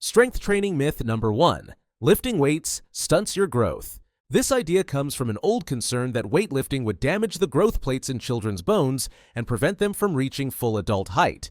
Strength training myth number 1. Lifting weights stunts your growth. This idea comes from an old concern that weightlifting would damage the growth plates in children's bones and prevent them from reaching full adult height.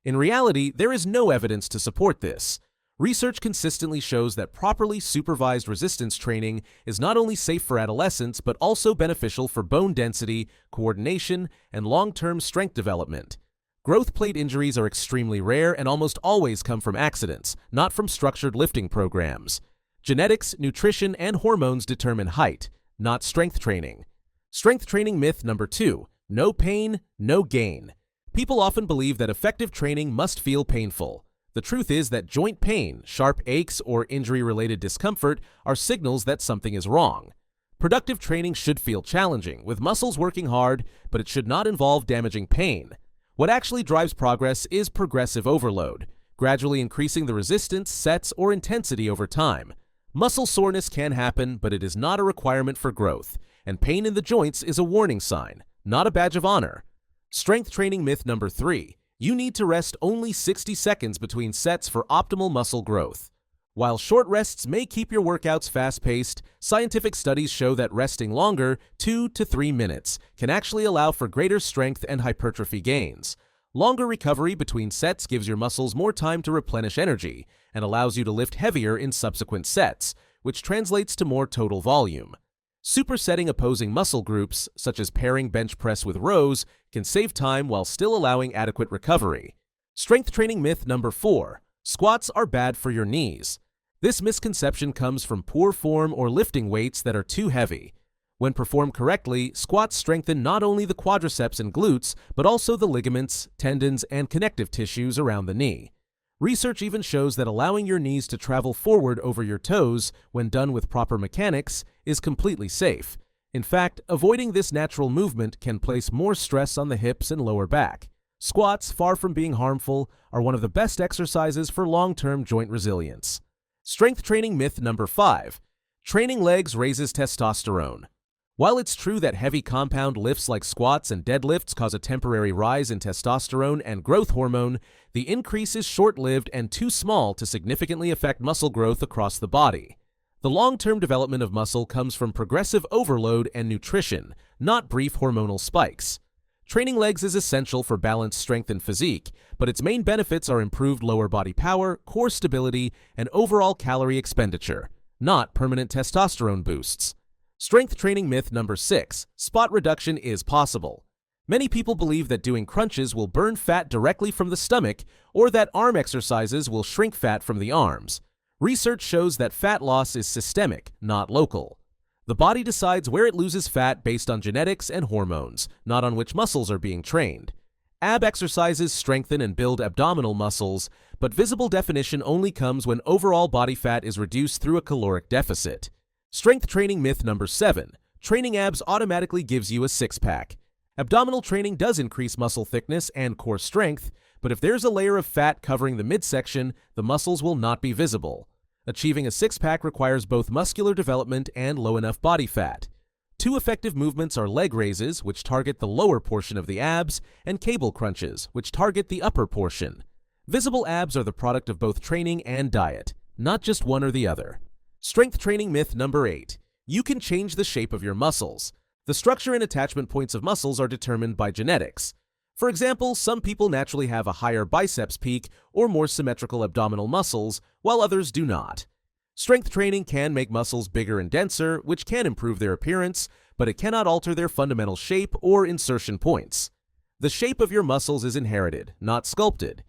In reality, there is no evidence to support this. Research consistently shows that properly supervised resistance training is not only safe for adolescents but also beneficial for bone density, coordination, and long-term strength development. Growth plate injuries are extremely rare and almost always come from accidents, not from structured lifting programs. Genetics, nutrition, and hormones determine height, not strength training. Strength training myth number 2. No pain, no gain. People often believe that effective training must feel painful. The truth is that joint pain, sharp aches, or injury-related discomfort are signals that something is wrong. Productive training should feel challenging, with muscles working hard, but it should not involve damaging pain. What actually drives progress is progressive overload, gradually increasing the resistance, sets, or intensity over time. Muscle soreness can happen, but it is not a requirement for growth, and pain in the joints is a warning sign, not a badge of honor. Strength training myth number 3. You need to rest only 60 seconds between sets for optimal muscle growth. While short rests may keep your workouts fast-paced, scientific studies show that resting longer, 2 to 3 minutes, can actually allow for greater strength and hypertrophy gains. Longer recovery between sets gives your muscles more time to replenish energy and allows you to lift heavier in subsequent sets, which translates to more total volume. Supersetting opposing muscle groups, such as pairing bench press with rows, can save time while still allowing adequate recovery. Strength training myth number 4. Squats are bad for your knees. This misconception comes from poor form or lifting weights that are too heavy. When performed correctly, squats strengthen not only the quadriceps and glutes, but also the ligaments, tendons, and connective tissues around the knee. Research even shows that allowing your knees to travel forward over your toes, when done with proper mechanics, is completely safe. In fact, avoiding this natural movement can place more stress on the hips and lower back. Squats, far from being harmful, are one of the best exercises for long-term joint resilience. Strength training myth number 5. Training legs raises testosterone. While it's true that heavy compound lifts like squats and deadlifts cause a temporary rise in testosterone and growth hormone, the increase is short-lived and too small to significantly affect muscle growth across the body. The long-term development of muscle comes from progressive overload and nutrition, not brief hormonal spikes. Training legs is essential for balanced strength and physique, but its main benefits are improved lower body power, core stability, and overall calorie expenditure, not permanent testosterone boosts. Strength training myth number 6. Spot reduction is possible. Many people believe that doing crunches will burn fat directly from the stomach or that arm exercises will shrink fat from the arms. Research shows that fat loss is systemic, not local. The body decides where it loses fat based on genetics and hormones, not on which muscles are being trained. Ab exercises strengthen and build abdominal muscles, but visible definition only comes when overall body fat is reduced through a caloric deficit. Strength training myth number 7. Training abs automatically gives you a six-pack. Abdominal training does increase muscle thickness and core strength, but if there's a layer of fat covering the midsection, the muscles will not be visible. Achieving a six-pack requires both muscular development and low enough body fat. Two effective movements are leg raises, which target the lower portion of the abs, and cable crunches, which target the upper portion. Visible abs are the product of both training and diet, not just one or the other. Strength training myth number 8. You can change the shape of your muscles. The structure and attachment points of muscles are determined by genetics. For example, some people naturally have a higher biceps peak or more symmetrical abdominal muscles, while others do not. Strength training can make muscles bigger and denser, which can improve their appearance, but it cannot alter their fundamental shape or insertion points. The shape of your muscles is inherited, not sculpted.